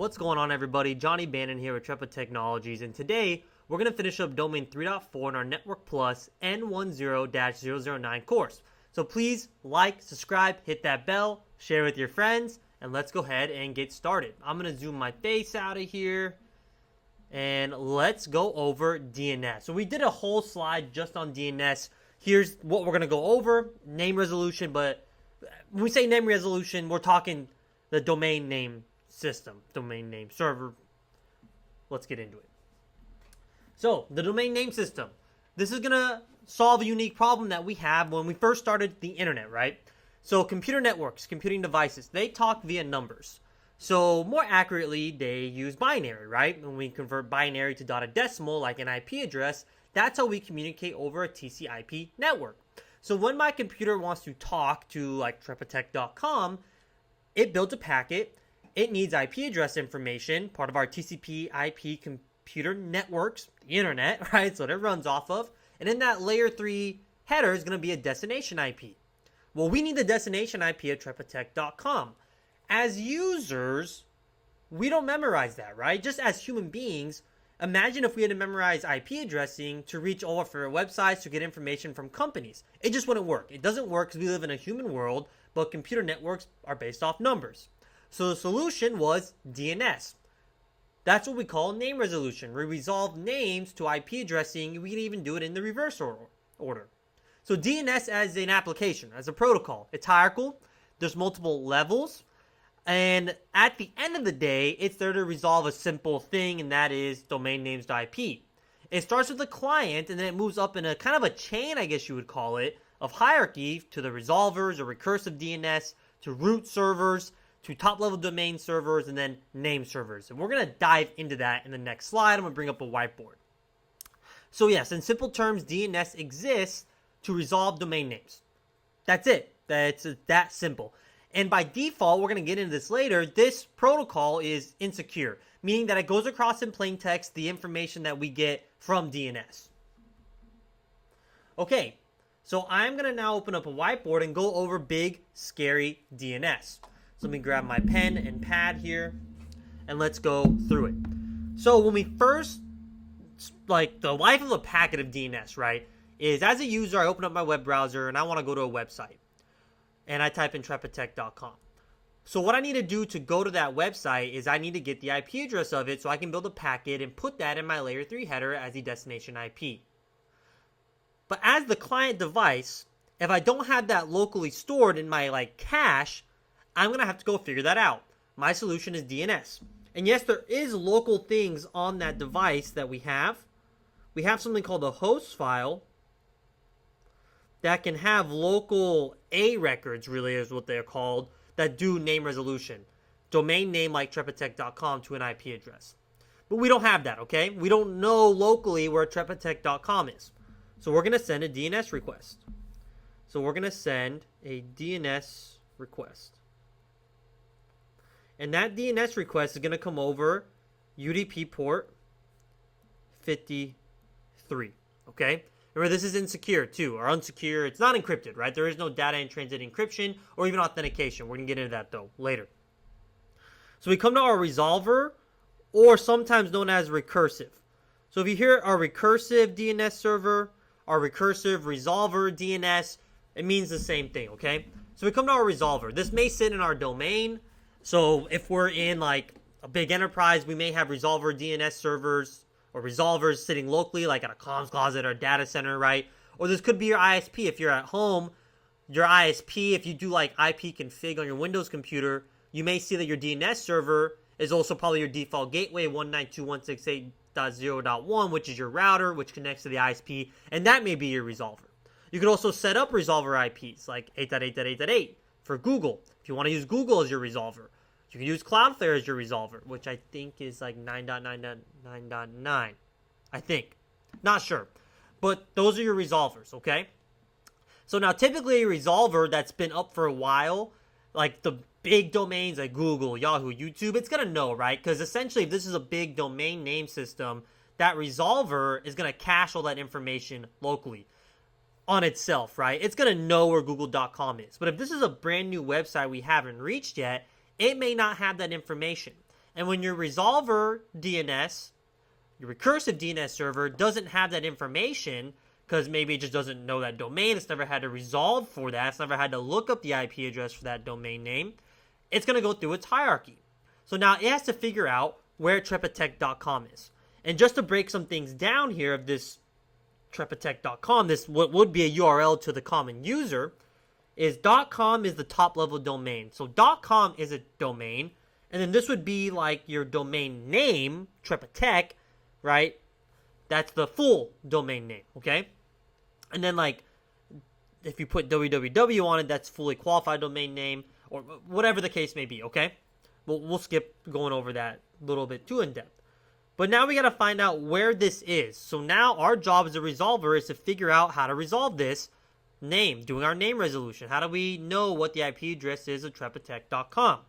What's going on, everybody? Johnny Bannon here with Trepa Technologies, and today we're going to finish up domain 3.4 in our Network Plus N10-009 course. So please like, subscribe, hit that bell, share with your friends, and let's go ahead and get started. I'm going to zoom my face out of here, and let's go over DNS. So we did a whole slide just on DNS. Here's what we're going to go over: name resolution, but when we say name resolution, we're talking the domain name system, domain name server. Let's get into it. So the domain name system, this is going to solve a unique problem that we have when we first started the internet, right? So computer networks, computing devices, they talk via numbers. So more accurately, they use binary, right? When we convert binary to dotted decimal, like an IP address, that's how we communicate over a TCP IP So when my computer wants to talk to like trepatech.com, it builds a packet. It needs IP address information, part of our TCP IP computer networks, the internet, right? So that it runs off of. And in that layer 3 header is going to be a destination IP. Well, we need the destination IP at trepatech.com. As users, we don't memorize that, right? Just as human beings, imagine if we had to memorize IP addressing to reach all of our websites to get information from companies. It just wouldn't work. It doesn't work because we live in a human world, but computer networks are based off numbers. So the solution was DNS. That's what we call name resolution. We resolve names to IP addressing. We can even do it in the reverse order. So DNS as an application, as a protocol, it's hierarchical. There's multiple levels. And at the end of the day, it's there to resolve a simple thing, and that is domain names to IP. It starts with the client, and then it moves up in a kind of a chain, I guess you would call it, of hierarchy to the resolvers or recursive DNS, to root servers, to top-level domain servers, and then name servers. And we're going to dive into that in the next slide. I'm going to bring up a whiteboard. So yes, in simple terms, DNS exists to resolve domain names. That's it. That's that simple. And by default, we're going to get into this later, this protocol is insecure, meaning that it goes across in plain text the information that we get from DNS. Okay, so I'm going to now open up a whiteboard and go over big, scary DNS. So let me grab my pen and pad here, and let's go through it. So when we first, like the life of a packet of DNS, right, is as a user, I open up my web browser and I want to go to a website. And I type in trepatech.com. So what I need to do to go to that website is I need to get the IP address of it so I can build a packet and put that in my layer 3 header as the destination IP. But as the client device, if I don't have that locally stored in my cache, I'm going to have to go figure that out. My solution is DNS. And yes, there is local things on that device that we have. We have something called a host file that can have local A records, really is what they're called, that do name resolution. Domain name like trepatech.com to an IP address. But we don't have that, okay? We don't know locally where trepatech.com is. So we're going to send a DNS request. So we're going to send a DNS request. And that DNS request is going to come over UDP port 53, okay? Remember, this is insecure too, or unsecure. It's not encrypted, right? There is no data in transit encryption or even authentication. We're going to get into that, though, later. So we come to our resolver, or sometimes known as recursive. So if you hear our recursive DNS server, our recursive resolver DNS, it means the same thing, okay? So we come to our resolver. This may sit in our domain. So if we're in a big enterprise, we may have resolver DNS servers or resolvers sitting locally, like at a comms closet or a data center, right? Or this could be your ISP. If you're at home, your ISP, if you do IP config on your Windows computer, you may see that your DNS server is also probably your default gateway, 192.168.0.1, which is your router, which connects to the ISP, and that may be your resolver. You could also set up resolver IPs, like 8.8.8.8 for Google, if you want to use Google as your resolver. You can use Cloudflare as your resolver, which I think is 9.9.9.9, I think. Not sure. But those are your resolvers, okay? So now typically a resolver that's been up for a while, like the big domains like Google, Yahoo, YouTube, it's going to know, right? Because essentially if this is a big domain name system, that resolver is going to cache all that information locally on itself, right? It's going to know where google.com is. But if this is a brand new website we haven't reached yet, it may not have that information. And when your resolver DNS, your recursive DNS server, doesn't have that information, because maybe it just doesn't know that domain, it's never had to resolve for that, it's never had to look up the IP address for that domain name, it's going to go through its hierarchy. So now it has to figure out where trepatech.com is. And just to break some things down here of this trepatech.com, this what would be a URL to the common user, is .com is the top level domain. So .com is a domain, and then this would be like your domain name, Trepatech, right? That's the full domain name, okay? And then like if you put www on it, that's fully qualified domain name, or whatever the case may be, okay? We'll skip going over that a little bit too in depth. But now we got to find out where this is. So now our job as a resolver is to figure out how to resolve this name, doing our name resolution. How do we know what the IP address is of trepatech.com?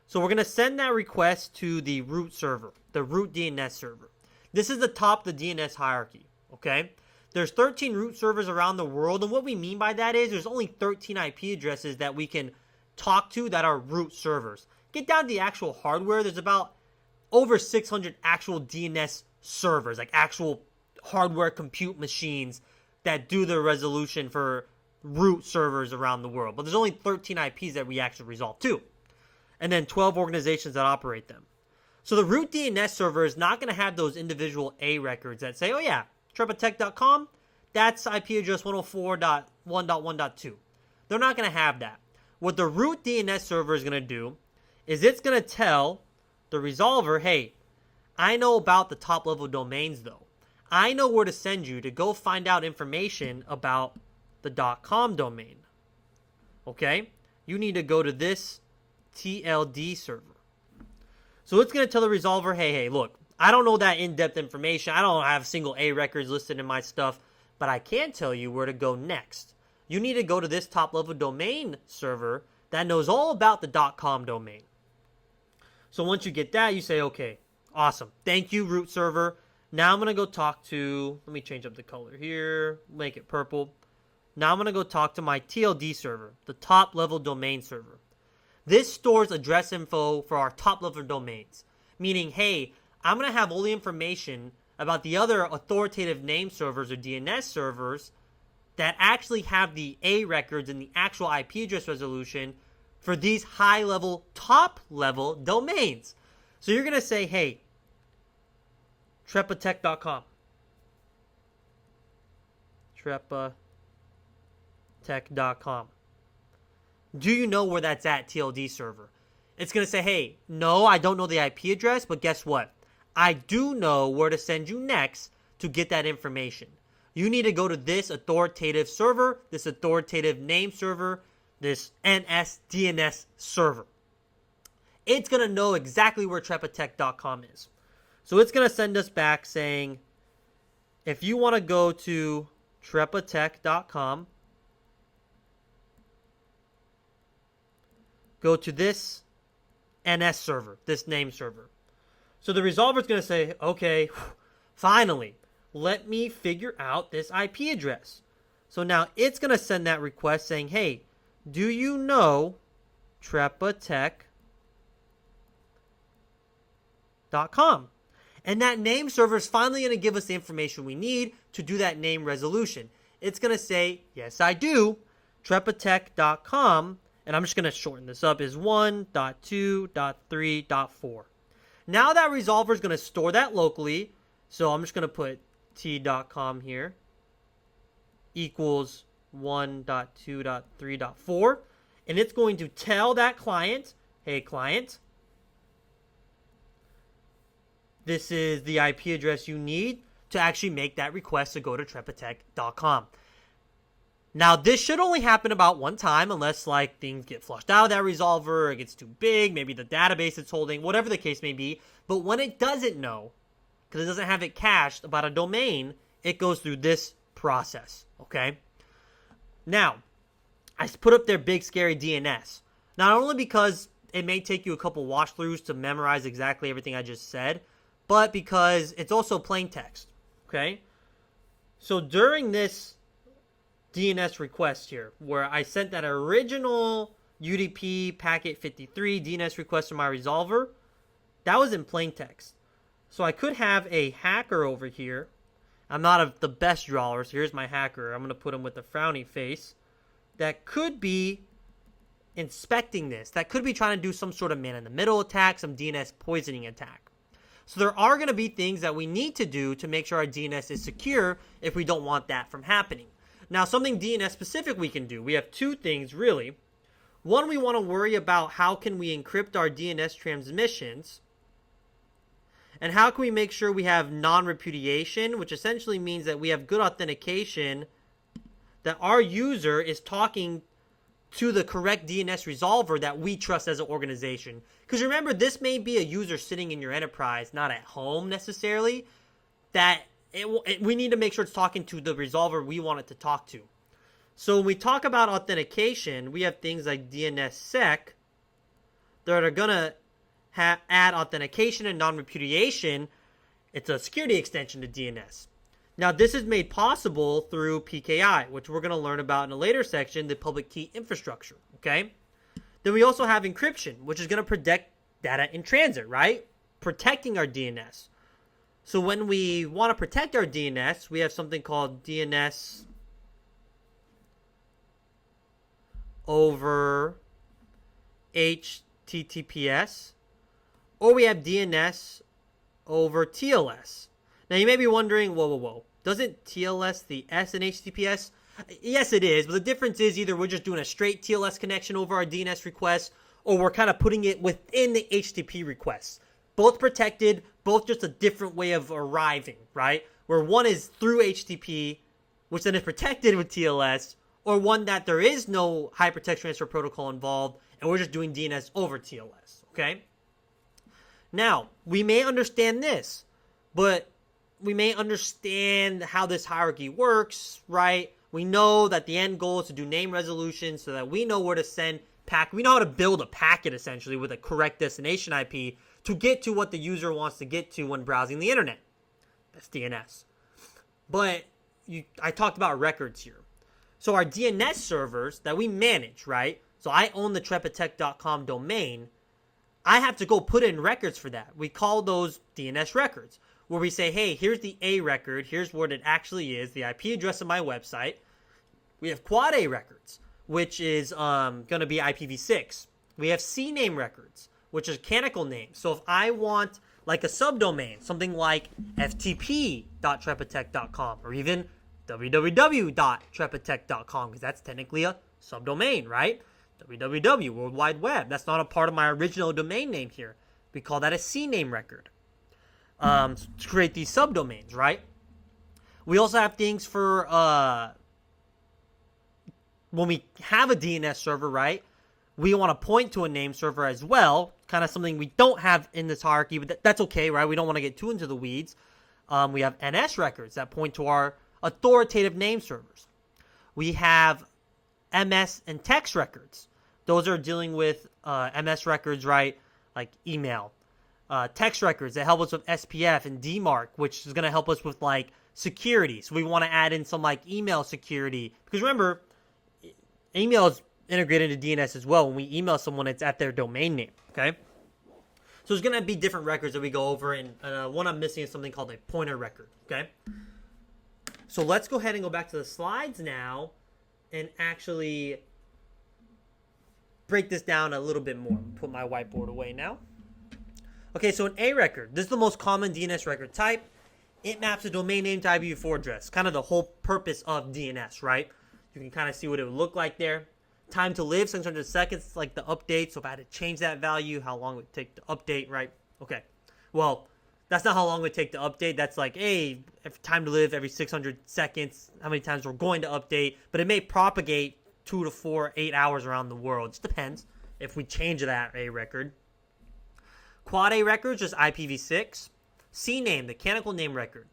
So we're going to send that request to the root server, the root DNS server. This is the top of the DNS hierarchy, okay? There's 13 root servers around the world, and what we mean by that is there's only 13 IP addresses that we can talk to that are root servers. Get down to the actual hardware, there's about over 600 actual DNS servers, like actual hardware compute machines that do the resolution for root servers around the world. But there's only 13 IPs that we actually resolve to. And then 12 organizations that operate them. So the root DNS server is not going to have those individual A records that say, oh yeah, trepatech.com, that's IP address 104.1.1.2. They're not going to have that. What the root DNS server is going to do is it's going to tell the resolver, hey, I know about the top level domains though. I know where to send you to go find out information about the .com domain. Okay? You need to go to this TLD server. So it's going to tell the resolver, hey, look, I don't know that in-depth information. I don't have single A records listed in my stuff, but I can tell you where to go next. You need to go to this top level domain server that knows all about the .com domain. So once you get that, you say, okay, awesome. Thank you, root server. Now I'm going to go talk to, let me change up the color here, make it purple. Now I'm going to go talk to my TLD server, the top level domain server. This stores address info for our top level domains, meaning, hey, I'm going to have all the information about the other authoritative name servers or DNS servers that actually have the A records and the actual IP address resolution for these high-level, top-level domains. So you're going to say, hey, trepatech.com. Trepatech.com. Do you know where that's at, TLD server? It's going to say, hey, no, I don't know the IP address, but guess what? I do know where to send you next to get that information. You need to go to this authoritative server, this authoritative name server, this NS DNS server. It's going to know exactly where trepatech.com is. So it's going to send us back saying, if you want to go to trepatech.com, go to this NS server, this name server. So the resolver is going to say, okay, finally, let me figure out this IP address. So now it's going to send that request saying, hey, do you know trepatech.com? And that name server is finally going to give us the information we need to do that name resolution. It's going to say, yes, I do, trepatech.com, and I'm just going to shorten this up, is 1.2.3.4. Now that resolver is going to store that locally, so I'm just going to put t.com here equals 1.2.3.4, and it's going to tell that client, hey client, this is the IP address you need to actually make that request to go to trepatech.com. Now, this should only happen about one time unless like things get flushed out of that resolver, or it gets too big, maybe the database it's holding, whatever the case may be. But when it doesn't know, because it doesn't have it cached about a domain, it goes through this process, okay? Now, I put up their big scary DNS. Not only because it may take you a couple wash-throughs to memorize exactly everything I just said, but because it's also plain text, okay? So during this DNS request here, where I sent that original UDP packet 53 DNS request to my resolver, That was in plain text. So I could have a hacker over here. I'm not the best drawer, so here's my hacker. I'm going to put him with a frowny face. That could be inspecting this. That could be trying to do some sort of man-in-the-middle attack, some DNS poisoning attack. So there are going to be things that we need to do to make sure our DNS is secure if we don't want that from happening. Now, something DNS specific we can do. We have two things, really. One, we want to worry about how can we encrypt our DNS transmissions. And how can we make sure we have non-repudiation, which essentially means that we have good authentication, that our user is talking to the correct DNS resolver that we trust as an organization. Because remember, this may be a user sitting in your enterprise, not at home necessarily, that we need to make sure it's talking to the resolver we want it to talk to. So when we talk about authentication, we have things like DNSSEC that are going to add authentication and non-repudiation. It's a security extension to DNS. Now, this is made possible through PKI, which we're going to learn about in a later section, the public key infrastructure, okay? Then we also have encryption, which is going to protect data in transit, right? Protecting our DNS. So when we want to protect our DNS, we have something called DNS over HTTPS, or we have DNS over TLS. Now, you may be wondering, whoa. Doesn't TLS the S in HTTPS? Yes, it is, but the difference is either we're just doing a straight TLS connection over our DNS request, or we're kind of putting it within the HTTP requests. Both protected, both just a different way of arriving, right? Where one is through HTTP, which then is protected with TLS, or one that there is no hypertext transfer protocol involved, and we're just doing DNS over TLS, okay? Now, we may understand this, but we may understand how this hierarchy works, right? We know that the end goal is to do name resolution so that we know where to send packet. We know how to build a packet, essentially, with a correct destination IP to get to what the user wants to get to when browsing the internet. That's DNS. But I talked about records here. So our DNS servers that we manage, right? So I own the trepatech.com domain. I have to go put in records for that. We call those DNS records, where we say, hey, here's the A record. Here's what it actually is, the IP address of my website. We have quad A records, which is going to be IPv6. We have CNAME records, which is canonical names. So if I want like a subdomain, something like ftp.trepatech.com, or even www.trepatech.com, because that's technically a subdomain, right? www, World Wide Web. That's not a part of my original domain name here. We call that a CNAME record. To create these subdomains, right? We also have things for when we have a DNS server, right? We want to point to a name server as well, kind of something we don't have in this hierarchy, but that's okay, right? We don't want to get too into the weeds. We have NS records that point to our authoritative name servers. We have MS and text records. Those are dealing with MS records, right? Like email. Text records that help us with SPF and DMARC, which is going to help us with like security. So we want to add in some like email security, because remember, email is integrated into DNS as well. When we email someone, it's at their domain name. Okay, so there's going to be different records that we go over, and one I'm missing is something called a pointer record. Okay, so let's go ahead and go back to the slides now and actually break this down a little bit more. Put my whiteboard away now. Okay, so an A record, this is the most common DNS record type. It maps a domain name to IPv4 address, kind of the whole purpose of DNS, right? You can kind of see what it would look like there. Time to live, 600 seconds, like the update. So if I had to change that value, how long would it take to update, right? Okay, well, that's not how long it would take to update. That's like, hey, time to live every 600 seconds, how many times we're going to update. But it may propagate 2 to 4, 8 hours around the world. It just depends if we change that A record. Quad A records, just IPv6. CNAME, the canonical name record.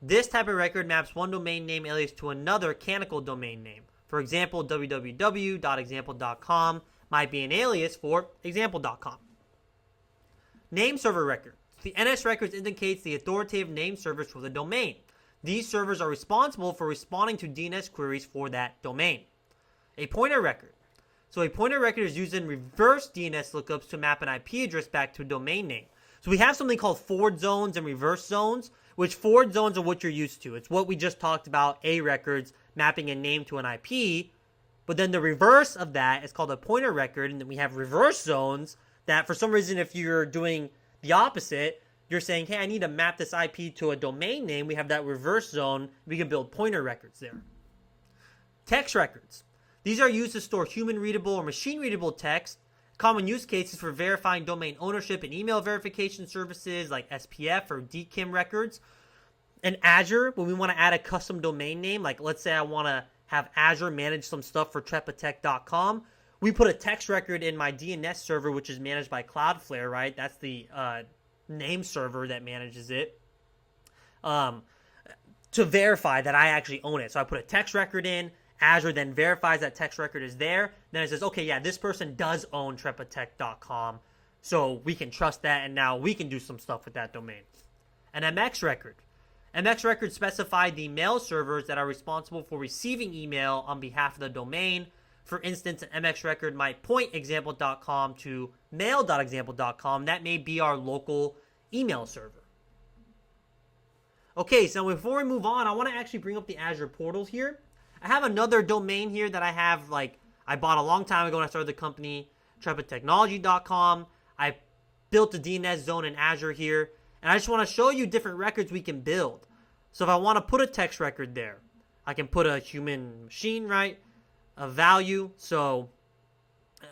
This type of record maps one domain name alias to another canonical domain name. For example, www.example.com might be an alias for example.com. Name server record. The NS records indicates the authoritative name servers for the domain. These servers are responsible for responding to DNS queries for that domain. A pointer record. So a pointer record is used in reverse DNS lookups to map an IP address back to a domain name. So we have something called forward zones and reverse zones, which forward zones are what you're used to. It's what we just talked about, A records, mapping a name to an IP. But then the reverse of that is called a pointer record, and then we have reverse zones that for some reason, if you're doing the opposite, you're saying, hey, I need to map this IP to a domain name. We have that reverse zone. We can build pointer records there. Text records. These are used to store human-readable or machine-readable text. Common use cases for verifying domain ownership and email verification services like SPF or DKIM records. In Azure, when we want to add a custom domain name, like let's say I want to have Azure manage some stuff for trepatech.com, we put a text record in my DNS server, which is managed by Cloudflare, right? That's the name server that manages it, to verify that I actually own it. So I put a text record in. Azure then verifies that text record is there. Then it says, okay, yeah, this person does own trepatech.com. So we can trust that, and now we can do some stuff with that domain. An MX record. MX records specify the mail servers that are responsible for receiving email on behalf of the domain. For instance, an MX record might point example.com to mail.example.com. That may be our local email server. Okay, so before we move on, I want to actually bring up the Azure portals here. I have another domain here that I have, I bought a long time ago when I started the company, trepatechnology.com. I built a DNS zone in Azure here, and I just want to show you different records we can build. So if I want to put a text record there, I can put a human machine, right? A value. So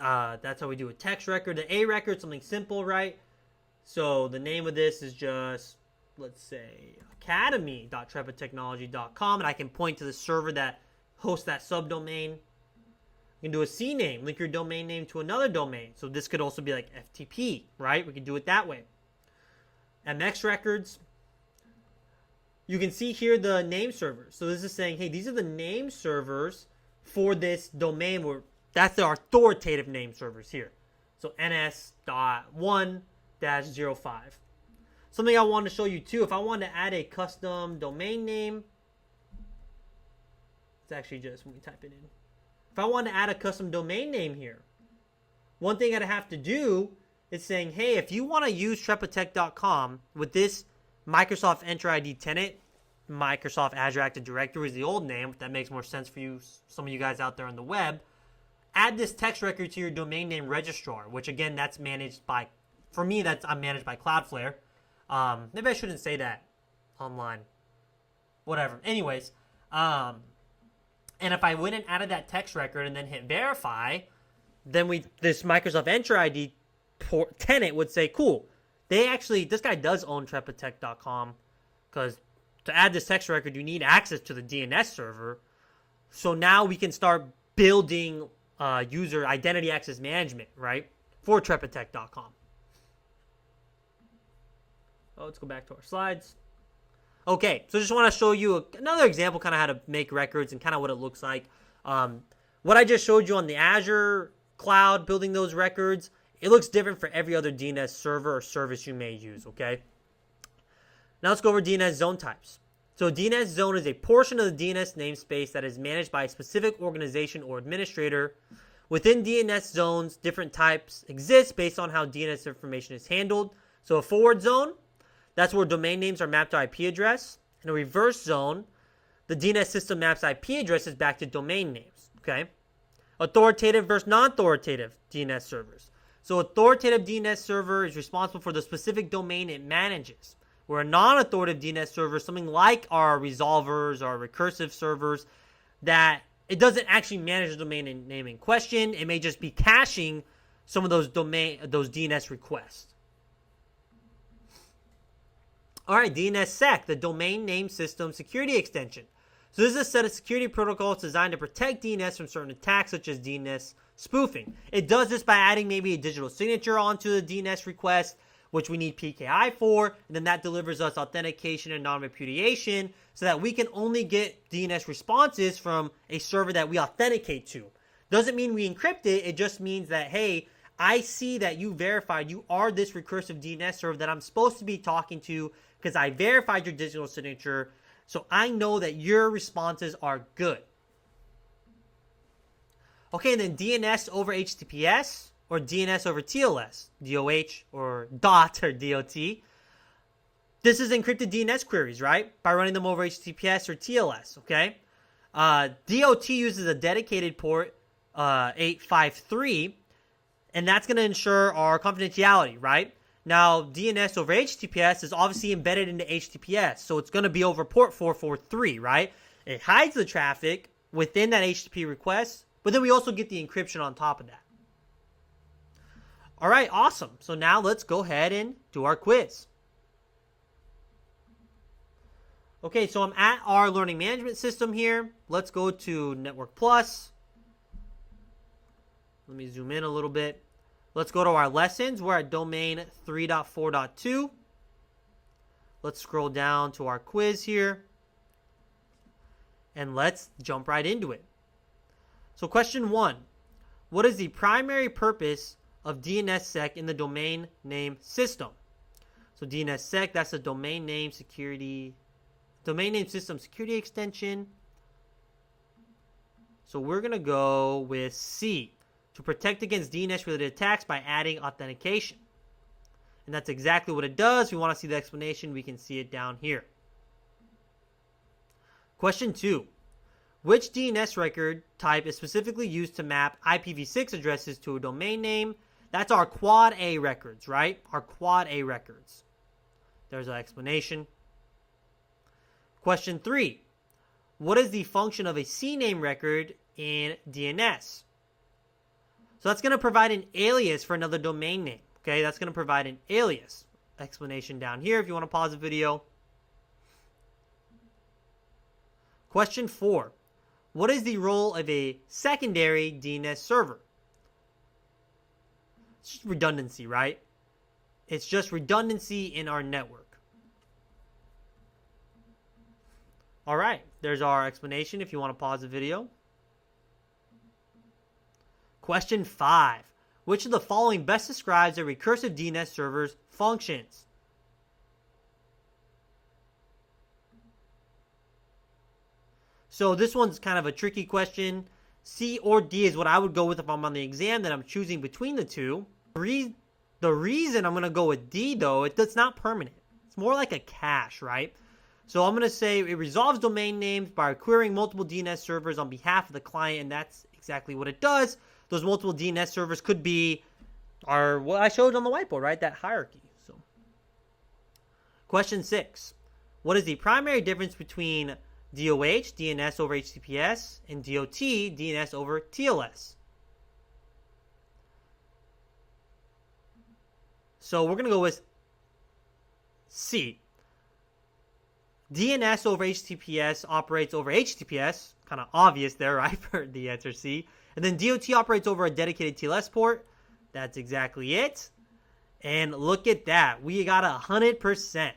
that's how we do a text record. The A record, something simple, right? So the name of this is just, let's say, academy.trepatechnology.com, and I can point to the server that hosts that subdomain. You can do a CNAME, link your domain name to another domain. So this could also be like FTP, right? We can do it that way. MX records. You can see here the name servers. So this is saying, hey, these are the name servers for this domain. Where that's the authoritative name servers here. So NS.1-05. Something I wanted to show you too, if I wanted to add a custom domain name, it's actually just when we type it in. If I want to add a custom domain name here, one thing I'd have to do is saying, hey, if you want to use trepatech.com with this Microsoft Enter ID tenant, Microsoft Azure Active Directory is the old name, if that makes more sense for you, some of you guys out there on the web, add this text record to your domain name registrar, which again, that's managed by, for me, I'm managed by Cloudflare. Maybe I shouldn't say that online. Whatever. Anyways, and if I went and added that text record and then hit verify, then this Microsoft Enter ID tenant would say, cool, this guy does own trepatech.com, because to add this text record, you need access to the DNS server. So now we can start building user identity access management, right, for trepatech.com. Oh, let's go back to our slides. Okay, so just want to show you another example, kind of how to make records and kind of what it looks like. What I just showed you on the Azure cloud, building those records, it looks different for every other DNS server or service you may use, okay? Now let's go over DNS zone types. So a DNS zone is a portion of the DNS namespace that is managed by a specific organization or administrator. Within DNS zones, different types exist based on how DNS information is handled. So a forward zone, that's where domain names are mapped to IP address. In a reverse zone, the DNS system maps IP addresses back to domain names, okay? Authoritative versus non-authoritative DNS servers. So authoritative DNS server is responsible for the specific domain it manages, where a non-authoritative DNS server, something like our resolvers or recursive servers, that it doesn't actually manage the domain name in question. It may just be caching some of those DNS requests. All right, DNSSEC, the Domain Name System Security Extension. So this is a set of security protocols designed to protect DNS from certain attacks, such as DNS spoofing. It does this by adding maybe a digital signature onto the DNS request, which we need PKI for, and then that delivers us authentication and non-repudiation so that we can only get DNS responses from a server that we authenticate to. Doesn't mean we encrypt it, it just means that, hey, I see that you verified you are this recursive DNS server that I'm supposed to be talking to because I verified your digital signature, so I know that your responses are good. Okay, and then DNS over HTTPS. or DNS over TLS, DOH or DOT or DOT. This is encrypted DNS queries, right? By running them over HTTPS or TLS, okay? DOT uses a dedicated port 853, and that's going to ensure our confidentiality, right? Now, DNS over HTTPS is obviously embedded into HTTPS, so it's going to be over port 443, right? It hides the traffic within that HTTP request, but then we also get the encryption on top of that. All right, awesome. So now let's go ahead and do our quiz. Okay, so I'm at our learning management system here. Let's go to Network Plus. Let me zoom in a little bit. Let's go to our lessons. We're at domain 3.4.2. Let's scroll down to our quiz here. And let's jump right into it. So question 1. What is the primary purpose of DNSSEC in the domain name system? So DNSSEC, that's a domain name security, domain name system security extension. So we're going to go with C, to protect against DNS-related attacks by adding authentication. And that's exactly what it does. If you want to see the explanation, we can see it down here. Question 2. Which DNS record type is specifically used to map IPv6 addresses to a domain name? That's our Quad A records, right? Our Quad A records. There's our explanation. Question 3. What is the function of a CNAME record in DNS? So that's going to provide an alias for another domain name. Okay, that's going to provide an alias. Explanation down here if you want to pause the video. Question 4. What is the role of a secondary DNS server? It's just redundancy, right? It's just redundancy in our network. All right, there's our explanation if you want to pause the video. Question 5. Which of the following best describes a recursive DNS server's functions? So this one's kind of a tricky question. C or D is what I would go with if I'm on the exam that I'm choosing between the two. The reason I'm going to go with D, though, it's not permanent. It's more like a cache, right? So I'm going to say it resolves domain names by querying multiple DNS servers on behalf of the client, and that's exactly what it does. Those multiple DNS servers could be what I showed on the whiteboard, right? That hierarchy. So, question 6. What is the primary difference between DOH, DNS over HTTPS, and DOT, DNS over TLS? So we're going to go with C. DNS over HTTPS operates over HTTPS. Kind of obvious there, right, for the answer C. And then DOT operates over a dedicated TLS port. That's exactly it. And look at that. We got 100%.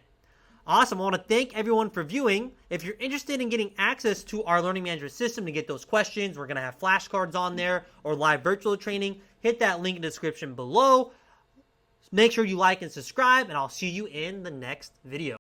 Awesome. I want to thank everyone for viewing. If you're interested in getting access to our learning management system to get those questions, we're going to have flashcards on there or live virtual training. Hit that link in the description below. Make sure you like and subscribe, and I'll see you in the next video.